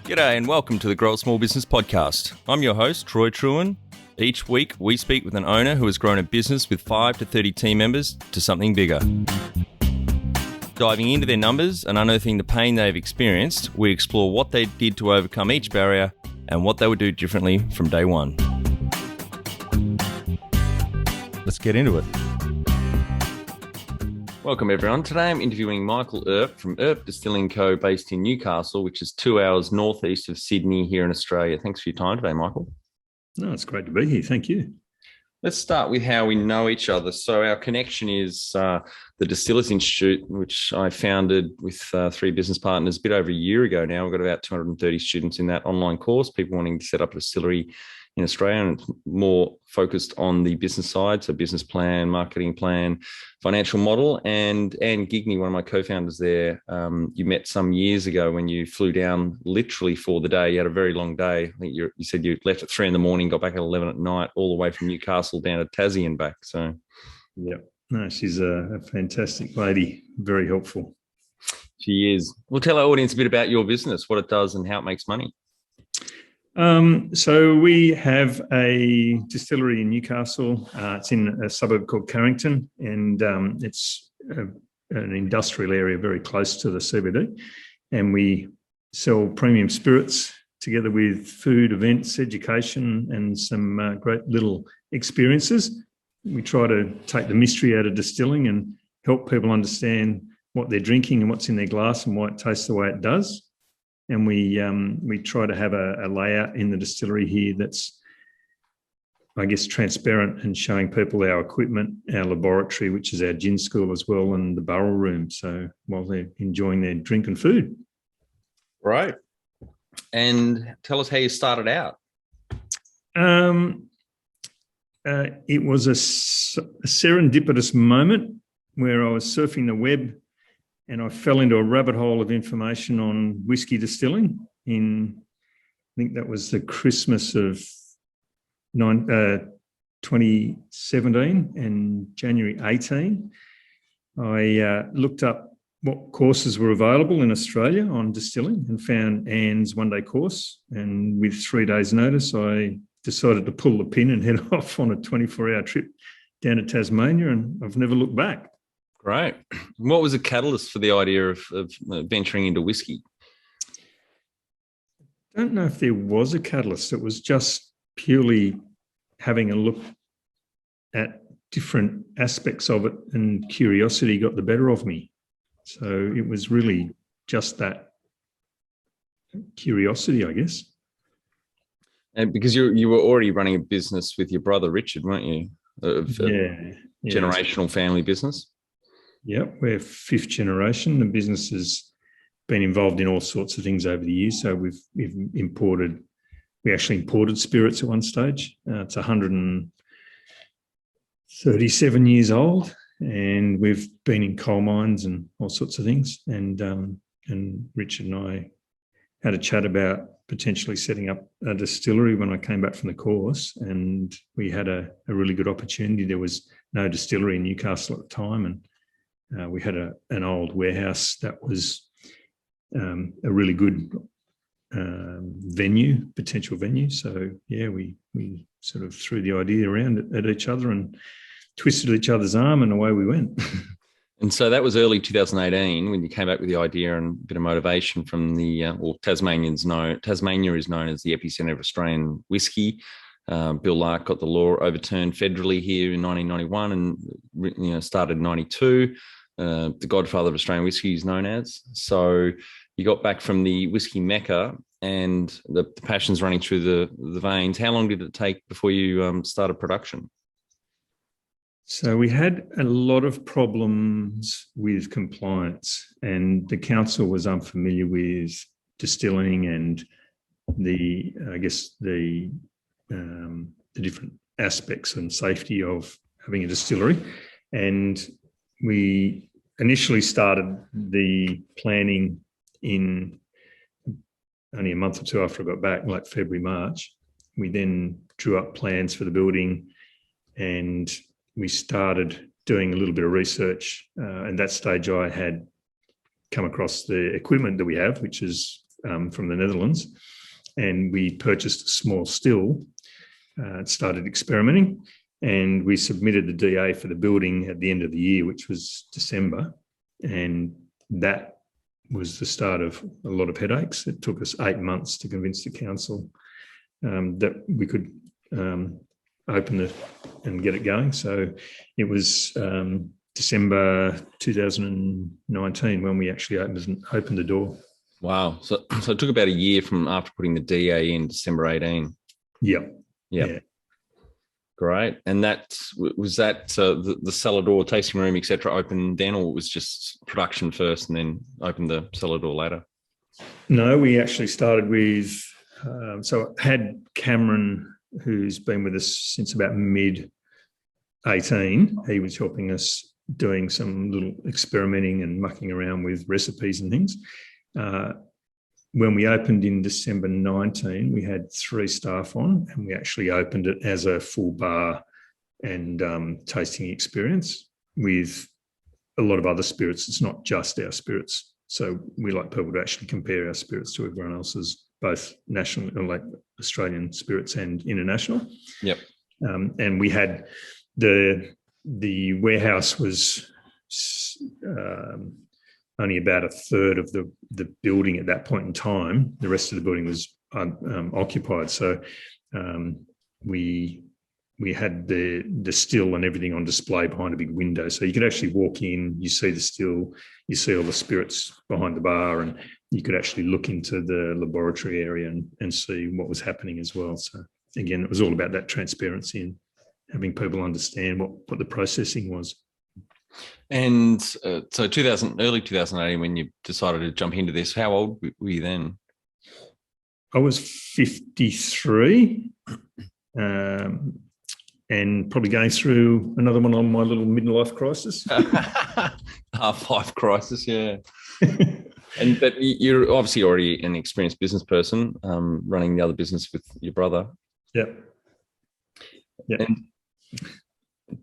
G'day and welcome to the Grow a Small Business Podcast. I'm your host, Troy Truen. Each week, we speak with an owner who has grown a business with 5 to 30 team members to something bigger. Diving into their numbers and unearthing the pain they've experienced, we explore what they did to overcome each barrier and what they would do differently from day one. Let's get into it. Welcome, everyone. Today I'm interviewing Michael Earp from Earp Distilling Co, based in Newcastle, which is 2 hours northeast of Sydney here in Australia. Thanks for your time today, Michael. No, it's great to be here. Thank you. Let's start with how we know each other. So our connection is the Distillers Institute, which I founded with 3 business partners a bit over a year ago now. We've got about 230 students in that online course, people wanting to set up a distillery in Australia, and it's more focused on the business side, so business plan, marketing plan, financial model. And Anne Gigney, one of my co-founders there, you met some years ago when you flew down literally for the day. You had a very long day. I think you said you left at 3 a.m, got back at 11 at night, all the way from Newcastle down to Tassie and back. So, yeah, no, she's a fantastic lady, very helpful. She is. We'll tell our audience a bit about your business, what it does and how it makes money. So we have a distillery in Newcastle. It's in a suburb called Carrington, and it's an industrial area very close to the CBD. And we sell premium spirits together with food, events, education, and some great little experiences. We try to take the mystery out of distilling and help people understand what they're drinking and what's in their glass and why it tastes the way it does. And we try to have a layout in the distillery here that's, I guess, transparent and showing people our equipment, our laboratory, which is our gin school as well, and the barrel room. So while they're enjoying their drink and food. Right. And tell us how you started out. It was a serendipitous moment where I was surfing the web and I fell into a rabbit hole of information on whiskey distilling in, I think that was the Christmas of 2017 and January 18. I looked up what courses were available in Australia on distilling and found Anne's one-day course. And with 3 days' notice, I decided to pull the pin and head off on a 24-hour trip down to Tasmania, and I've never looked back. Great. What was the catalyst for the idea of venturing into whiskey? I don't know if there was a catalyst. It was just purely having a look at different aspects of it, and curiosity got the better of me. So it was really just that curiosity, I guess. And because you were already running a business with your brother Richard, weren't you? Generational family business. Yeah, we're 5th generation. The business has been involved in all sorts of things over the years. So we actually imported spirits at one stage. It's 137 years old, and we've been in coal mines and all sorts of things. And Richard and I had a chat about potentially setting up a distillery when I came back from the course, and we had a really good opportunity. There was no distillery in Newcastle at the time, and we had an old warehouse that was a really good potential venue. So, yeah, we sort of threw the idea around at each other and twisted each other's arm, and away we went. And so that was early 2018 when you came back with the idea and a bit of motivation from Tasmania is known as the epicenter of Australian whiskey. Bill Lark got the law overturned federally here in 1991 and started in 92. The godfather of Australian whiskey is known as. So you got back from the whiskey mecca and the passion's running through the veins. How long did it take before you started production? So we had a lot of problems with compliance, and the council was unfamiliar with distilling and the different aspects and safety of having a distillery. And we initially started the planning in only a month or two after I got back, like February, March. We then drew up plans for the building, and we started doing a little bit of research. At that stage, I had come across the equipment that we have, which is from the Netherlands, and we purchased a small still, started experimenting, and we submitted the DA for the building at the end of the year, which was December, and that was the start of a lot of headaches. It took us 8 months to convince the council that we could open it and get it going. So it was December 2019 when we actually opened the door. Wow. So it took about a year from after putting the DA in, December 18. Yep. Yeah. Great. And was that the cellar door, tasting room, etc., open then, or it was just production first and then opened the cellar door later? No, we actually started with, so I had Cameron, who's been with us since about mid-18. He was helping us doing some little experimenting and mucking around with recipes and things. When we opened in December 19, we had 3 staff on, and we actually opened it as a full bar and tasting experience with a lot of other spirits. It's not just our spirits. So we like people to actually compare our spirits to everyone else's, both national, like Australian spirits and international. Yep. And we had the warehouse was only about a third of the building at that point in time. The rest of the building was occupied. So we had the still and everything on display behind a big window. So you could actually walk in, you see the still, you see all the spirits behind the bar, and you could actually look into the laboratory area and see what was happening as well. So again, it was all about that transparency and having people understand what the processing was. And so early 2018, when you decided to jump into this, how old were you then? I was 53 and probably going through another one on my little midlife crisis. Half-life crisis, yeah. But you're obviously already an experienced business person, running the other business with your brother. Yep. And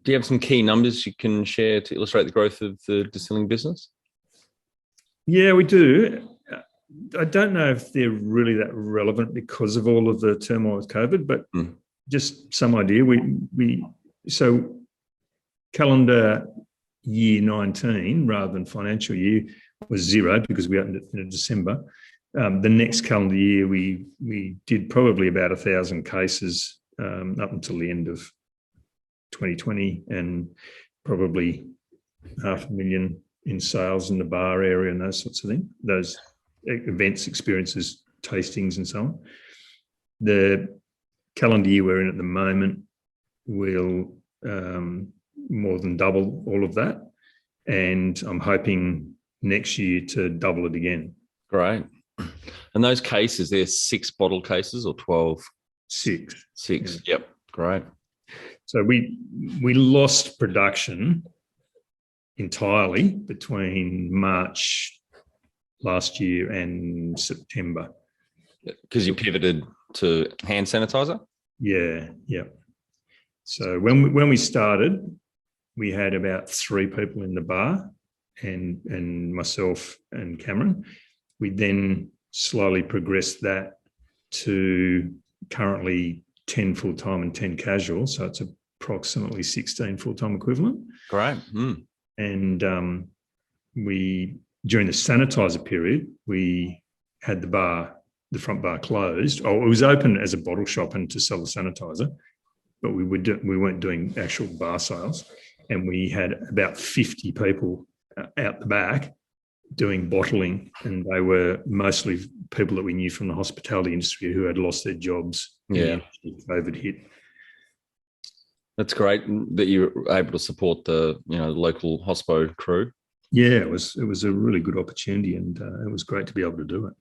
do you have some key numbers you can share to illustrate the growth of the distilling business? Yeah, we do. I don't know if they're really that relevant because of all of the turmoil with COVID, but just some idea. So calendar year 19 rather than financial year was 0 because we opened it in December. The next calendar year, we did probably about 1,000 cases up until the end of 2020, and probably 500,000 in sales in the bar area and those sorts of things, those events, experiences, tastings and so on. The calendar year we're in at the moment will more than double all of that, and I'm hoping next year to double it again. Great. And those cases, they're 6 bottle cases or 12? 6. Yeah. Yep. Great. So we lost production entirely between March last year and September. Because you pivoted to hand sanitizer? Yeah. So when we started, we had about 3 people in the bar and myself and Cameron. We then slowly progressed that to currently 10 full-time and 10 casual. So it's approximately 16 full-time equivalent. Great. And during the sanitizer period, we had the front bar closed. Oh, it was open as a bottle shop and to sell the sanitizer, but we weren't doing actual bar sales. And we had about 50 people out the back doing bottling, and they were mostly people that we knew from the hospitality industry who had lost their jobs. Yeah, COVID hit. That's great that you were able to support the local hospo crew. Yeah, it was a really good opportunity, and it was great to be able to do it.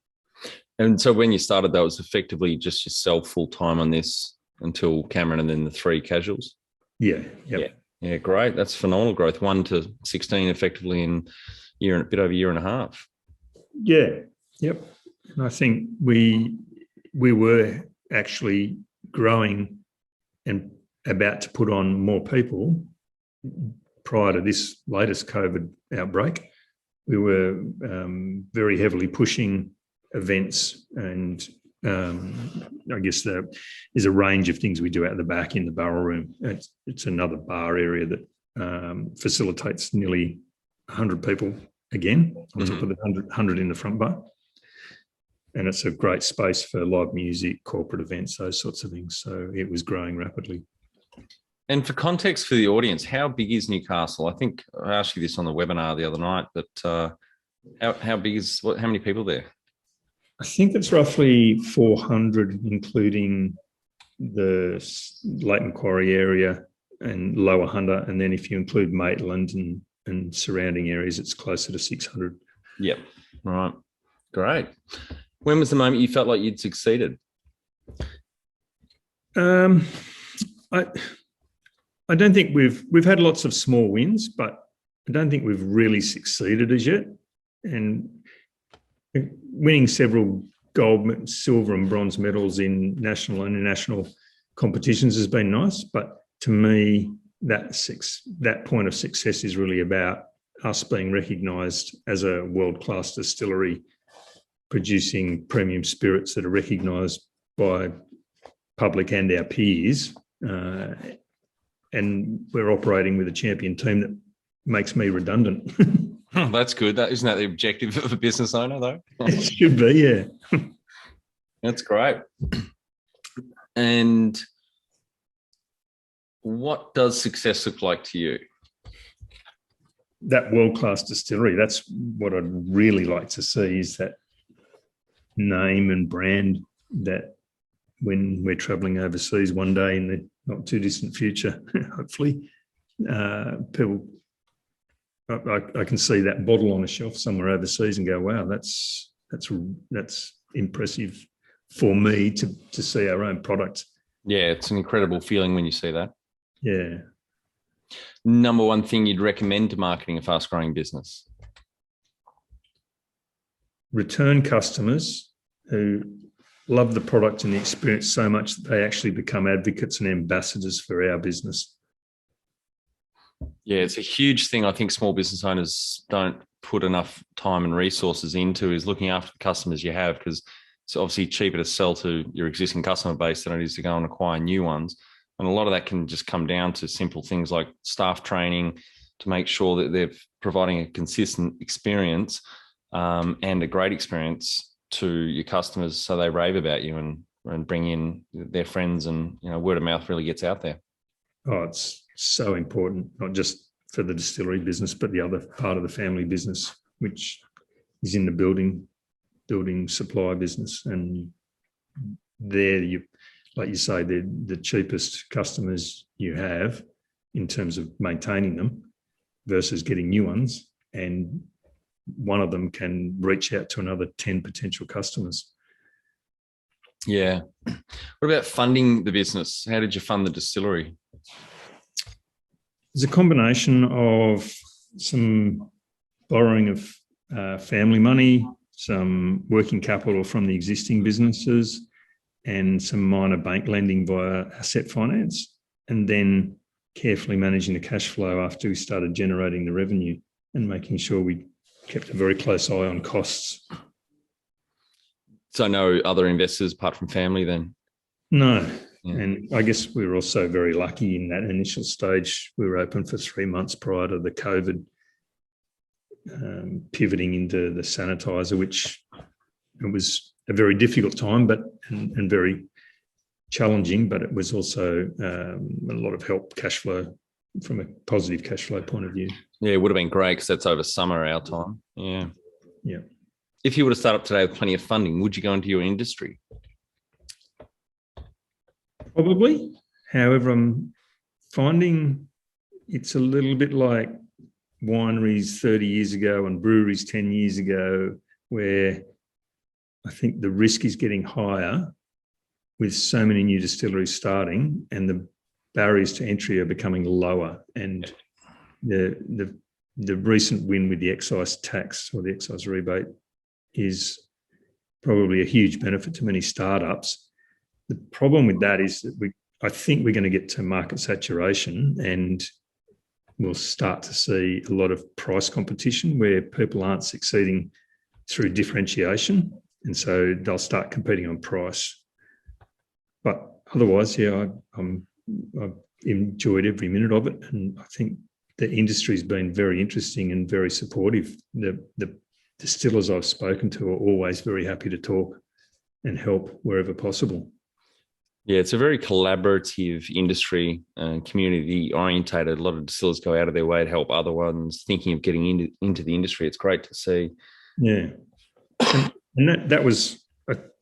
And so when you started, that was effectively just yourself full time on this until Cameron, and then the 3 casuals. Yeah. Yep. Yeah, great. That's phenomenal growth. 1 to 16 effectively in a bit over a year and a half. Yeah. Yep. And I think we were actually growing and about to put on more people prior to this latest COVID outbreak. We were very heavily pushing events, and I guess there's a range of things we do out the back in the barrel room. It's another bar area that facilitates nearly 100 people again on top of the 100 in the front bar. And it's a great space for live music, corporate events, those sorts of things. So it was growing rapidly. And for context for the audience, how big is Newcastle? I think I asked you this on the webinar the other night, but how big is, how many people there? I think it's roughly 400, including the Lake Macquarie area and Lower Hunter. And then if you include Maitland and surrounding areas, it's closer to 600. Yep. All right. Great. When was the moment you felt like you'd succeeded? I don't think we've had lots of small wins, but I don't think we've really succeeded as yet. And winning several gold, silver and bronze medals in national and international competitions has been nice. But to me, that point of success is really about us being recognised as a world-class distillery, producing premium spirits that are recognised by public and our peers. And we're operating with a champion team that makes me redundant. That's good. Isn't that the objective of a business owner, though? It should be, yeah. That's great. And what does success look like to you? That world-class distillery, that's what I'd really like to see, is that name and brand that when we're travelling overseas one day in the not too distant future, hopefully, people, I can see that bottle on a shelf somewhere overseas and go, wow, that's impressive for me to see our own product. Yeah, it's an incredible feeling when you see that. Yeah. Number one thing you'd recommend to marketing a fast-growing business? Return customers who love the product and the experience so much that they actually become advocates and ambassadors for our business. Yeah, it's a huge thing I think small business owners don't put enough time and resources into, is looking after the customers you have, because it's obviously cheaper to sell to your existing customer base than it is to go and acquire new ones. And a lot of that can just come down to simple things like staff training to make sure that they're providing a consistent experience and a great experience to your customers, so they rave about you and bring in their friends, and word of mouth really gets out there. Oh, it's so important, not just for the distillery business, but the other part of the family business, which is in the building supply business. And there, like you say, they're the cheapest customers you have in terms of maintaining them versus getting new ones. And one of them can reach out to another 10 potential customers. Yeah. What about funding the business? How did you fund the distillery? There's a combination of some borrowing of family money, some working capital from the existing businesses, and some minor bank lending via asset finance, and then carefully managing the cash flow after we started generating the revenue and making sure we kept a very close eye on costs. So no other investors apart from family then? No. Yeah. And I guess we were also very lucky in that initial stage. We were open for 3 months prior to the COVID, pivoting into the sanitizer, which it was a very difficult time, and very challenging, but it was also a lot of help cash flow, from a positive cash flow point of view. Yeah, it would have been great because that's over summer our time. Yeah. Yeah. If you were to start up today with plenty of funding, would you go into your industry? Probably. However, I'm finding it's a little bit like wineries 30 years ago and breweries 10 years ago, where I think the risk is getting higher with so many new distilleries starting, and the barriers to entry are becoming lower. And the recent win with the excise tax or the excise rebate is probably a huge benefit to many startups. The problem with that is that I think we're going to get to market saturation, and we'll start to see a lot of price competition where people aren't succeeding through differentiation. And so they'll start competing on price. But otherwise, yeah, I've enjoyed every minute of it. And I think the industry's been very interesting and very supportive. The distillers I've spoken to are always very happy to talk and help wherever possible. Yeah, it's a very collaborative industry and community orientated. A lot of distillers go out of their way to help other ones thinking of getting into the industry. It's great to see. Yeah. And that was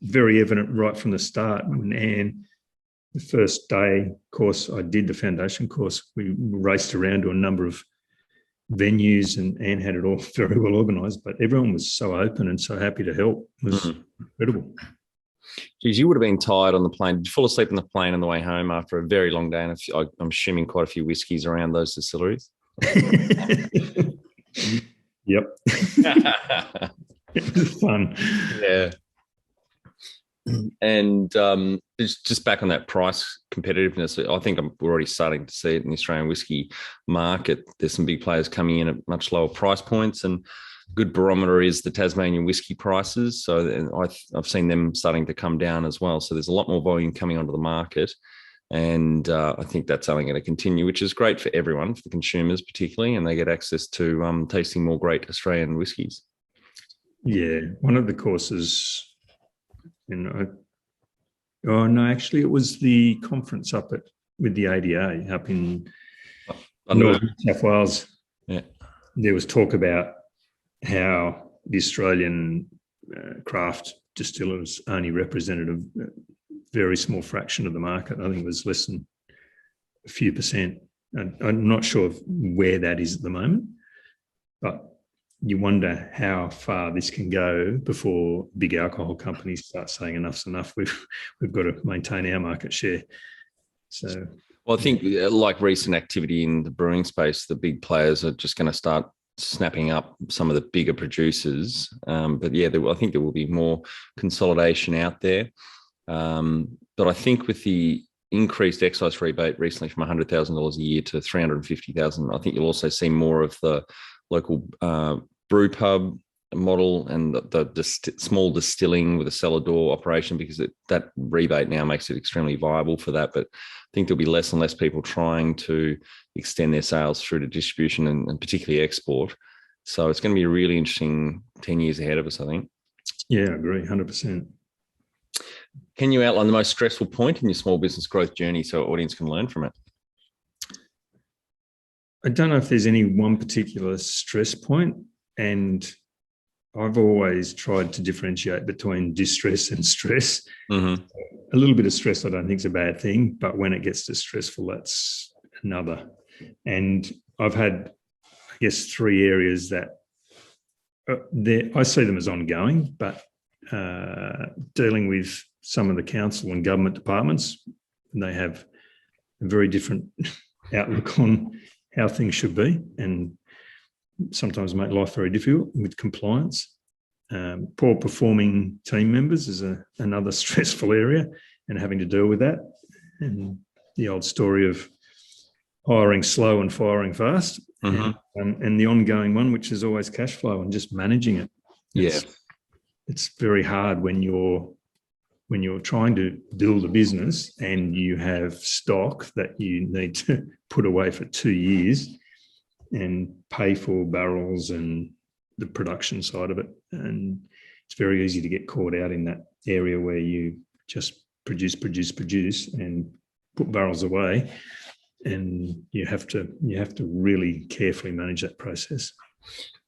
very evident right from the start. When Anne, the first day course I did, the foundation course, we raced around to a number of venues and Anne had it all very well organised, but everyone was so open and so happy to help. It was incredible. Geez, you would have been tired on the plane. Did you fall asleep on the plane on the way home after a very long day? And I'm assuming quite a few whiskies around those distilleries. Yep. It was fun. Yeah. And just back on that price competitiveness, I think we're already starting to see it in the Australian whiskey market. There's some big players coming in at much lower price points, and good barometer is the Tasmanian whiskey prices. So I've seen them starting to come down as well. So there's a lot more volume coming onto the market. And I think that's only going to continue, which is great for everyone, for the consumers particularly, and they get access to tasting more great Australian whiskies. Yeah, one of the courses, actually it was the conference with the ADA up in North New South Wales. Yeah. There was talk about how the Australian craft distillers only represented a very small fraction of the market. I think it was less than a few percent. I'm not sure where that is at the moment, but you wonder how far this can go before big alcohol companies start saying enough's enough. We've got to maintain our market share. So, well, I think like recent activity in the brewing space, the big players are just going to start snapping up some of the bigger producers. But yeah, I think there will be more consolidation out there. But I think with the increased excise rebate recently from $100,000 a year to $350,000, I think you'll also see more of the local brew pub model and the small distilling with a cellar door operation, because that rebate now makes it extremely viable for that. But I think there'll be less and less people trying to extend their sales through to distribution and particularly export. So it's going to be a really interesting 10 years ahead of us, I think. Yeah, I agree, 100%. Can you outline the most stressful point in your small business growth journey so our audience can learn from it? I don't know if there's any one particular stress point, and I've always tried to differentiate between distress and stress. Mm-hmm. A little bit of stress I don't think is a bad thing, but when it gets to stressful, that's another. And I've had, I guess, three areas that I see them as ongoing, but dealing with some of the council and government departments, they have a very different outlook on how things should be, and sometimes make life very difficult with compliance. Poor performing team members is another stressful area, and having to deal with that. And the old story of hiring slow and firing fast, and the ongoing one, which is always cash flow and just managing it. It's very hard when you're trying to build a business and you have stock that you need to put away for 2 years and pay for barrels and the production side of it. And it's very easy to get caught out in that area where you just produce and put barrels away. And you have to really carefully manage that process.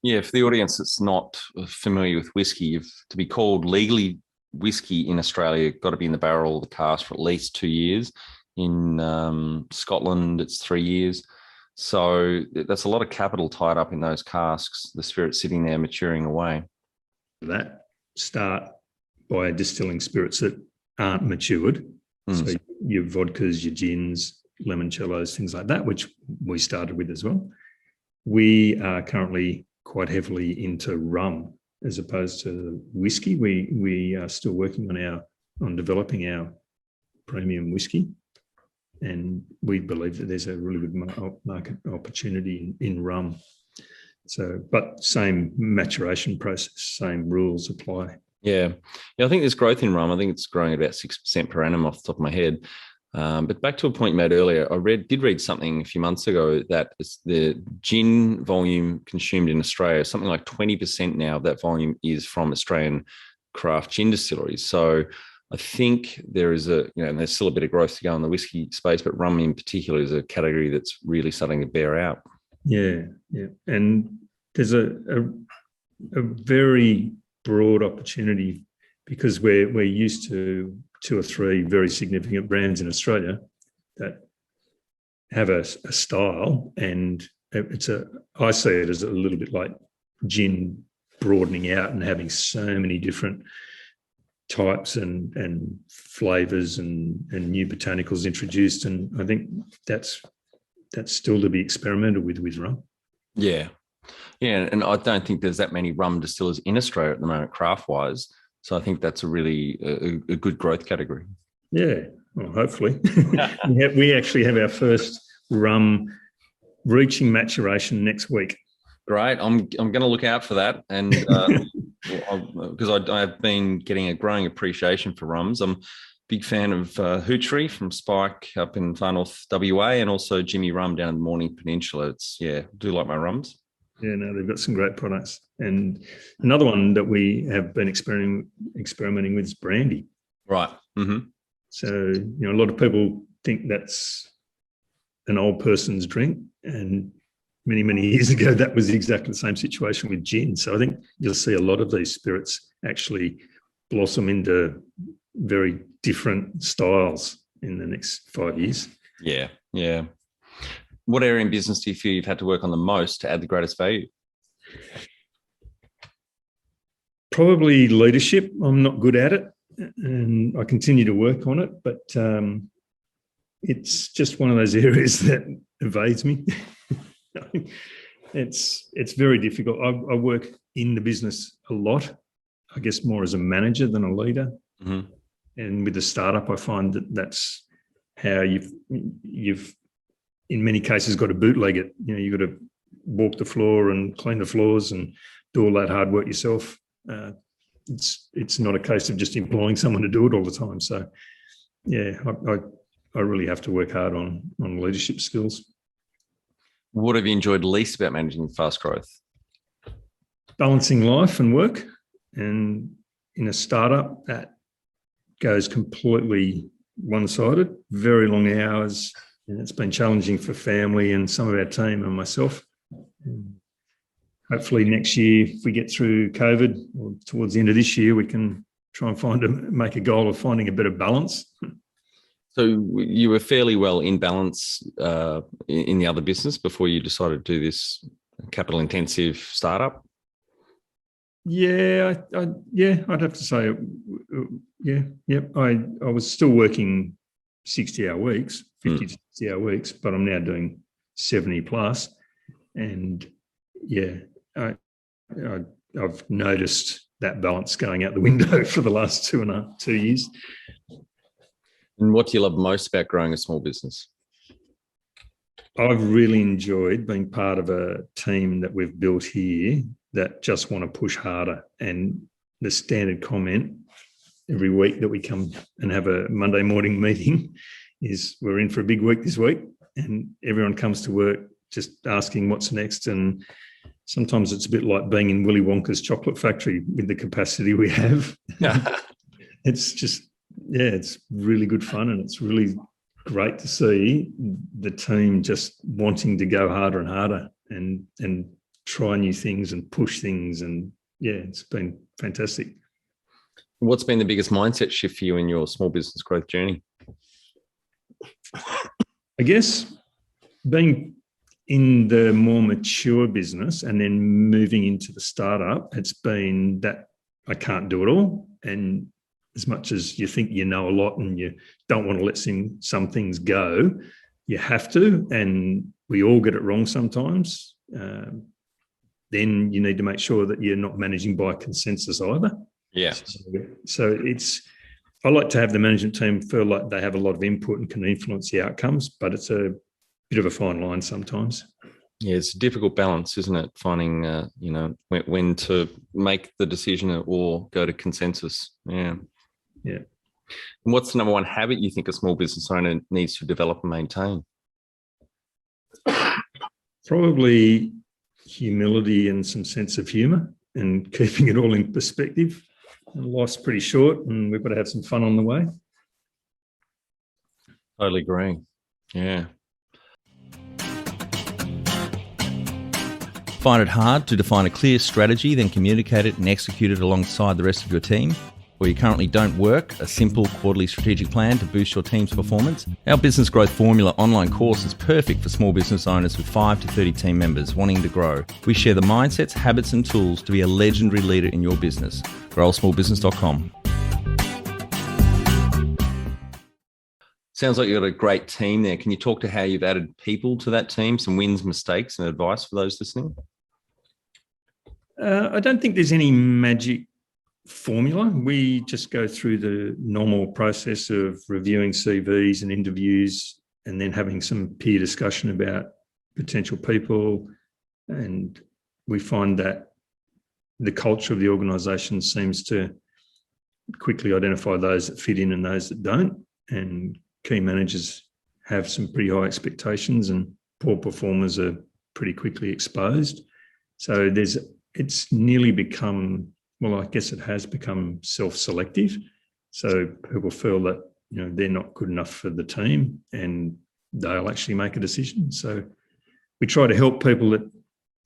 Yeah, for the audience that's not familiar with whiskey, to be called legally whiskey in Australia, you've got to be in the barrel or the cask for at least 2 years. In Scotland, it's 3 years. So that's a lot of capital tied up in those casks, the spirit sitting there maturing away. That start by distilling spirits that aren't matured. So your vodkas, your gins, limoncellos, things like that, which we started with as well. We are currently quite heavily into rum as opposed to whiskey. We are still working on developing our premium whiskey, and we believe that there's a really good market opportunity in rum. So, but same maturation process, same rules apply Yeah. Yeah, I think there's growth in rum. I think it's growing at about 6% per annum off the top of my head. But back to a point you made earlier, did read something a few months ago that the gin volume consumed in Australia, something like 20% now of that volume is from Australian craft gin distilleries. So I think there is and there's still a bit of growth to go in the whiskey space, but rum in particular is a category that's really starting to bear out. Yeah, yeah. And there's a very broad opportunity because we're used to 2 or 3 very significant brands in Australia that have a style, and I see it as a little bit like gin broadening out and having so many different types and flavors and new botanicals introduced, and I think that's still to be experimented with rum. Yeah. Yeah, and I don't think there's that many rum distillers in Australia at the moment, craft-wise. So I think that's a really a good growth category. Yeah, well, hopefully. We actually have our first rum reaching maturation next week. Great. I'm going to look out for that, and because I've been getting a growing appreciation for rums. I'm a big fan of Hoochery from Spike up in far north WA, and also Jimmy Rum down in the Morning Peninsula. I do like my rums. Yeah, no, they've got some great products. And another one that we have been experimenting with is brandy. Right. Mm-hmm. So, a lot of people think that's an old person's drink. And many, many years ago, that was exactly the same situation with gin. So I think you'll see a lot of these spirits actually blossom into very different styles in the next 5 years. Yeah, yeah. What area in business do you feel you've had to work on the most to add the greatest value? Probably leadership. I'm not good at it, and I continue to work on it, but it's just one of those areas that evades me. It's very difficult. I work in the business a lot, I guess more as a manager than a leader. Mm-hmm. And with the startup, I find that's how you've in many cases got to bootleg it. You've got to walk the floor and clean the floors and do all that hard work yourself. It's not a case of just employing someone to do it all the time. So, yeah, I really have to work hard on leadership skills. What have you enjoyed least about managing fast growth? Balancing life and work. And in a startup, that goes completely one-sided, very long hours, and it's been challenging for family and some of our team and myself. And hopefully next year, if we get through COVID or towards the end of this year, we can try and make a goal of finding a better balance. So you were fairly well in balance in the other business before you decided to do this capital-intensive startup? Yeah, I'd have to say, I was still working 60-hour weeks, 50 to 60-hour weeks, but I'm now doing 70 plus. And I've noticed that balance going out the window for the last 2 years. And what do you love most about growing a small business? I've really enjoyed being part of a team that we've built here that just want to push harder. And the standard comment every week that we come and have a Monday morning meeting is we're in for a big week this week, and everyone comes to work just asking what's next. And sometimes it's a bit like being in Willy Wonka's chocolate factory with the capacity we have. It's just, it's really good fun, and it's really great to see the team just wanting to go harder and harder and try new things and push things. And it's been fantastic. What's been the biggest mindset shift for you in your small business growth journey? I guess being in the more mature business and then moving into the startup, it's been that I can't do it all. And as much as you think you know a lot and you don't want to let some things go, you have to, and we all get it wrong sometimes. Then you need to make sure that you're not managing by consensus either. Yeah. So I like to have the management team feel like they have a lot of input and can influence the outcomes, but it's a bit of a fine line sometimes. Yeah, it's a difficult balance, isn't it? Finding, when to make the decision or go to consensus. Yeah. Yeah. And what's the number one habit you think a small business owner needs to develop and maintain? Probably humility and some sense of humour and keeping it all in perspective. Life's pretty short and we've got to have some fun on the way. Totally agree. Yeah. Find it hard to define a clear strategy, then communicate it and execute it alongside the rest of your team? Or you currently don't work a simple quarterly strategic plan to boost your team's performance? Our Business Growth Formula online course is perfect for small business owners with 5 to 30 team members wanting to grow. We share the mindsets, habits and tools to be a legendary leader in your business. growsmallbusiness.com. Sounds like you've got a great team there. Can you talk to how you've added people to that team, some wins, mistakes and advice for those listening? I don't think there's any magic formula. We just go through the normal process of reviewing CVs and interviews and then having some peer discussion about potential people. And we find that the culture of the organisation seems to quickly identify those that fit in and those that don't. And key managers have some pretty high expectations and poor performers are pretty quickly exposed. So it's nearly become, well, I guess it has become self-selective. So people feel that, they're not good enough for the team and they'll actually make a decision. So we try to help people that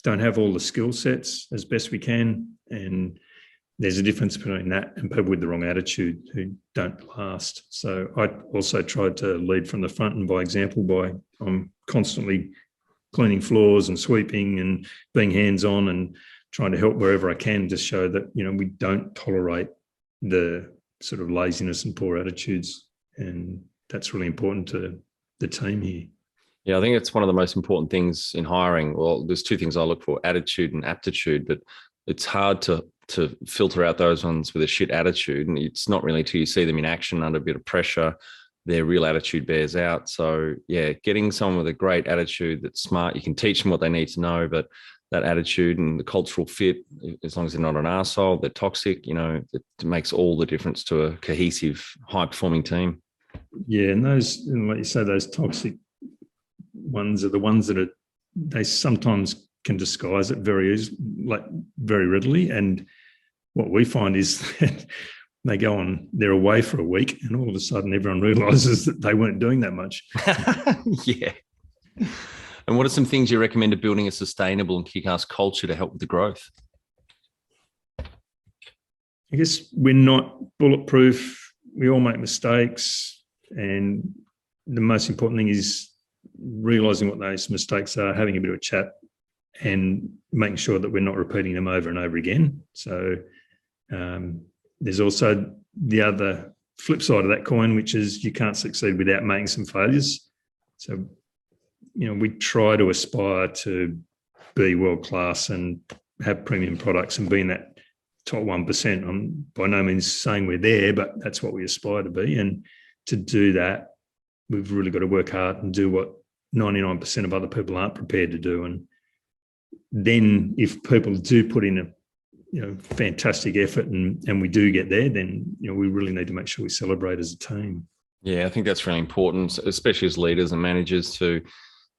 don't have all the skill sets as best we can. And there's a difference between that and people with the wrong attitude who don't last. So I also tried to lead from the front and by example I'm constantly cleaning floors and sweeping and being hands-on and trying to help wherever I can to show that, we don't tolerate the sort of laziness and poor attitudes. And that's really important to the team here. Yeah, I think it's one of the most important things in hiring. Well, there's two things I look for, attitude and aptitude, but it's hard to filter out those ones with a shit attitude. And it's not really till you see them in action under a bit of pressure, their real attitude bears out. So yeah, getting someone with a great attitude that's smart, you can teach them what they need to know, but that attitude and the cultural fit, as long as they're not an arsehole, they're toxic, it makes all the difference to a cohesive, high-performing team. Yeah, and those, like you say, those toxic ones are the ones that they sometimes can disguise it very readily. And what we find is that they're away for a week and all of a sudden everyone realises that they weren't doing that much. Yeah. And what are some things you recommend to building a sustainable and kick-ass culture to help with the growth? I guess we're not bulletproof. We all make mistakes. And the most important thing is realising what those mistakes are, having a bit of a chat and making sure that we're not repeating them over and over again. So there's also the other flip side of that coin, which is you can't succeed without making some failures. So we try to aspire to be world-class and have premium products and be in that top 1%. I'm by no means saying we're there, but that's what we aspire to be. And to do that, we've really got to work hard and do what 99% of other people aren't prepared to do. And then if people do put in a fantastic effort and we do get there, then we really need to make sure we celebrate as a team. Yeah, I think that's really important, especially as leaders and managers, to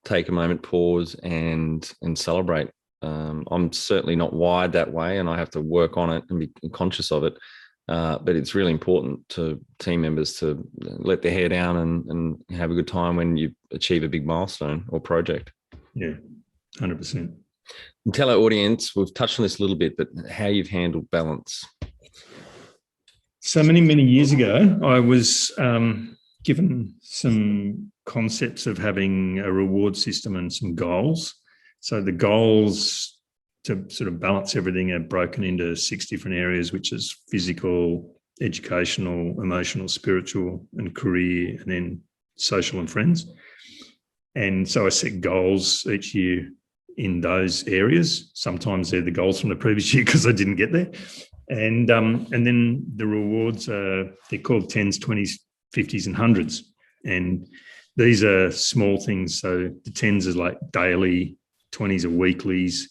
take a moment, pause and celebrate. I'm certainly not wired that way and I have to work on it and be conscious of it. But it's really important to team members to let their hair down and have a good time when you achieve a big milestone or project. Yeah, 100%. And tell our audience, we've touched on this a little bit, but how you've handled balance. So many years ago, I was given some concepts of having a reward system and some goals. So the goals to sort of balance everything are broken into 6 different areas, which is physical, educational, emotional, spiritual, and career, and then social and friends. And so I set goals each year in those areas. Sometimes they're the goals from the previous year because I didn't get there. And then the rewards they're called 10s, 20s, 50s and 100s. And these are small things. So the 10s is like daily 20s are weeklies,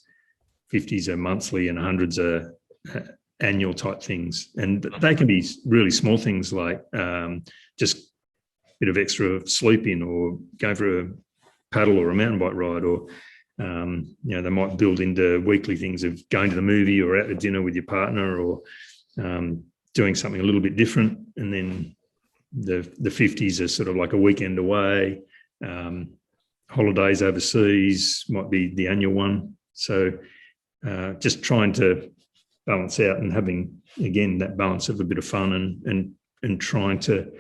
50s are monthly, and 100s are annual type things. And they can be really small things like just a bit of extra sleep in, or go for a paddle or a mountain bike ride, or they might build into weekly things of going to the movie or out to dinner with your partner, or doing something a little bit different. And then the 50s are sort of like a weekend away, holidays overseas might be the annual one. So just trying to balance out and having, again, that balance of a bit of fun and trying to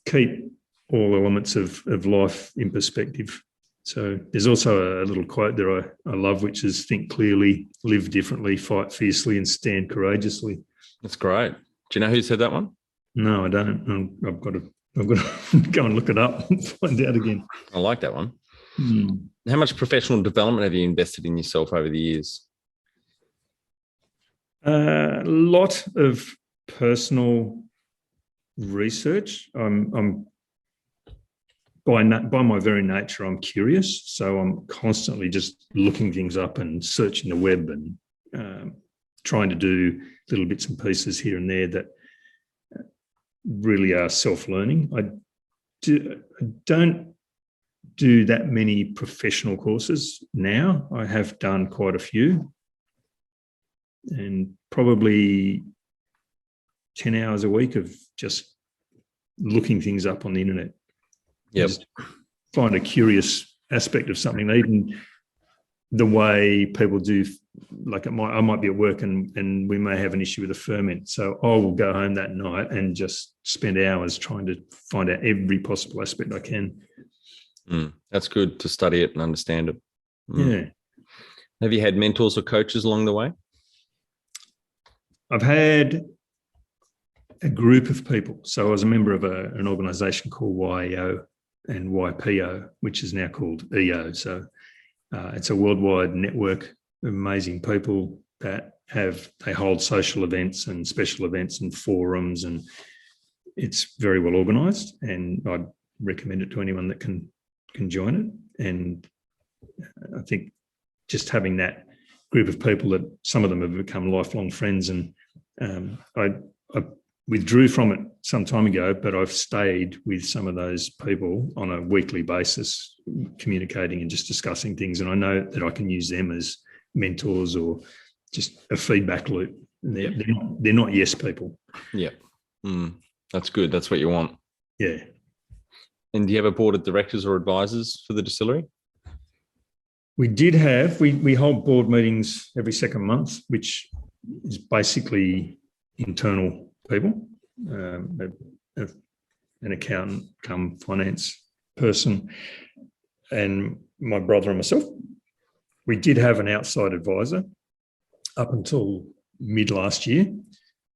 keep all elements of life in perspective. So there's also a little quote there I love, which is think clearly, live differently, fight fiercely, and stand courageously. That's great. Do you know who said that one? No, I don't. I've got to go and look it up and find out again. I like that one. How much professional development have you invested in yourself over the years? A lot of personal research. I'm by my very nature, I'm curious. So I'm constantly just looking things up and searching the web and trying to do little bits and pieces here and there that really are self-learning. I don't do that many professional courses now. I have done quite a few, and probably 10 hours a week of just looking things up on the internet. Yep. Just find a curious aspect of something, even the way people do. Like I might be at work and we may have an issue with a ferment. So I will go home that night and just spend hours trying to find out every possible aspect I can. That's good to study it and understand it. Yeah. Have you had mentors or coaches along the way? I've had a group of people. So I was a member of an organisation called YEO and YPO, which is now called EO. So it's a worldwide network of amazing people that they hold social events and special events and forums, and it's very well organised, and I'd recommend it to anyone that can join it. And I think just having that group of people, that some of them have become lifelong friends, and I withdrew from it some time ago, but I've stayed with some of those people on a weekly basis, communicating and just discussing things. And I know that I can use them as mentors or just a feedback loop. They're not yes people. Yeah. That's good. That's what you want. Yeah. And do you have a board of directors or advisors for the distillery? We did have, we hold board meetings every second month, which is basically internal people, an accountant come finance person, and my brother and myself. We did have an outside advisor up until mid last year,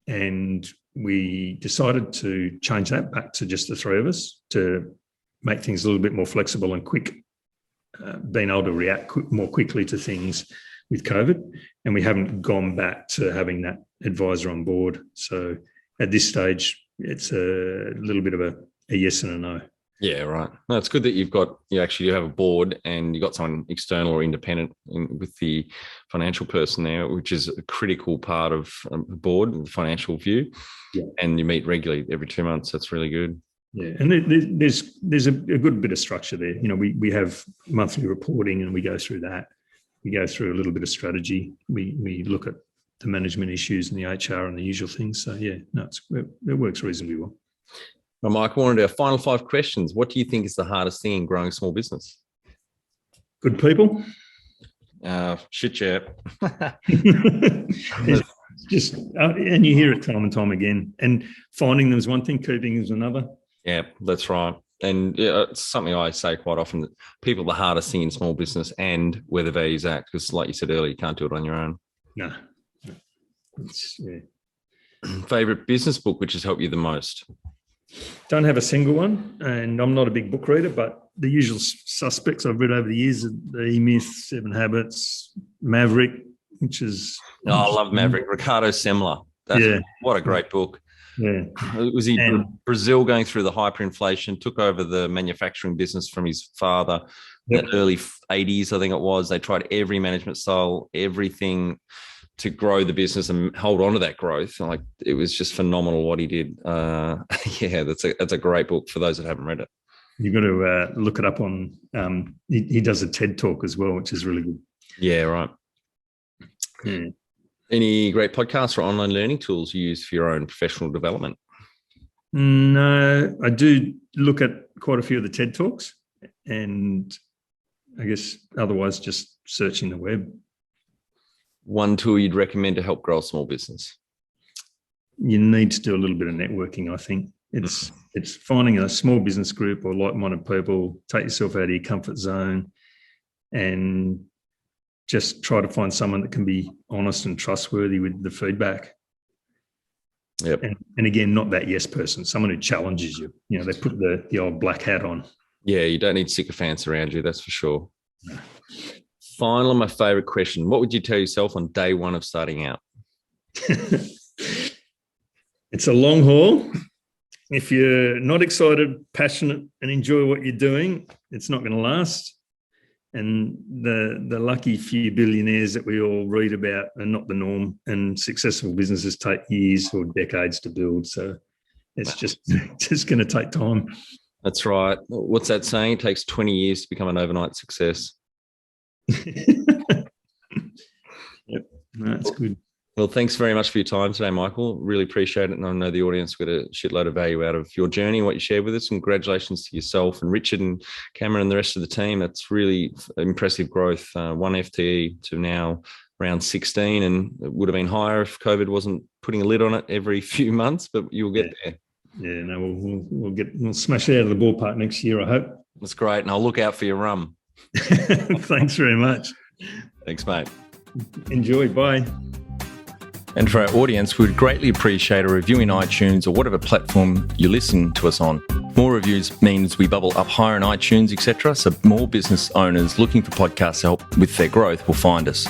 and we decided to change that back to just the three of us to make things a little bit more flexible and quick, being able to react more quickly to things with COVID. And we haven't gone back to having that advisor on board. So at this stage, it's a little bit of a yes and a no. Yeah, right. No, it's good that you actually do have a board and you've got someone external or independent with the financial person there, which is a critical part of the board, the financial view. Yeah. And you meet regularly every 2 months. That's really good. Yeah, and there's a good bit of structure there. You know, we have monthly reporting and we go through that. We go through a little bit of strategy. We look at the management issues and the HR and the usual things. So yeah, no, it works reasonably well. Well, Mike, I wanted our final 5 questions. What do you think is the hardest thing in growing a small business? Good people. Shit, yeah. Just and you hear it time and time again. And finding them is one thing, keeping is another. Yeah, that's right. And it's something I say quite often, that people are the hardest thing in small business and where the values at, because like you said earlier, you can't do it on your own. No. Favorite business book which has helped you the most? Don't have a single one, and I'm not a big book reader, but the usual suspects I've read over the years are the E-Myth, 7 Habits, Maverick, which is... Oh, I love Maverick. Ricardo Semler. What a great book. Yeah. Was he Brazil going through the hyperinflation, took over the manufacturing business from his father in the early 80s, I think it was. They tried every management style, everything to grow the business and hold on to that growth. Like, it was just phenomenal what he did. That's a great book for those that haven't read it. You've got to look it up on, he does a TED talk as well, which is really good. Yeah, right. Yeah. Any great podcasts or online learning tools you use for your own professional development? No, I do look at quite a few of the TED talks, and I guess otherwise just searching the web. One tool you'd recommend to help grow a small business? You need to do a little bit of networking, I think. It's finding a small business group or like-minded people, take yourself out of your comfort zone and just try to find someone that can be honest and trustworthy with the feedback. Yep. And again, not that yes person, someone who challenges you. You know, they put the old black hat on. Yeah, you don't need sycophants around you, that's for sure. No. Finally, my favourite question. What would you tell yourself on day one of starting out? It's a long haul. If you're not excited, passionate, and enjoy what you're doing, it's not going to last. And the lucky few billionaires that we all read about are not the norm, and successful businesses take years or decades to build. So it's just going to take time. That's right. What's that saying? It takes 20 years to become an overnight success. Yep, no, that's good. Well, thanks very much for your time today, Michael. Really appreciate it. And I know the audience got a shitload of value out of your journey and what you shared with us. Congratulations to yourself and Richard and Cameron and the rest of the team. That's really impressive growth. 1 FTE to now around 16, and it would have been higher if COVID wasn't putting a lid on it every few months, but you'll get there. Yeah, no, we'll smash it out of the ballpark next year, I hope. That's great. And I'll look out for your rum. Thanks very much. Thanks, mate. Enjoy. Bye. And for our audience, we'd greatly appreciate a review in iTunes or whatever platform you listen to us on. More reviews means we bubble up higher in iTunes, etc. So more business owners looking for podcast help with their growth will find us.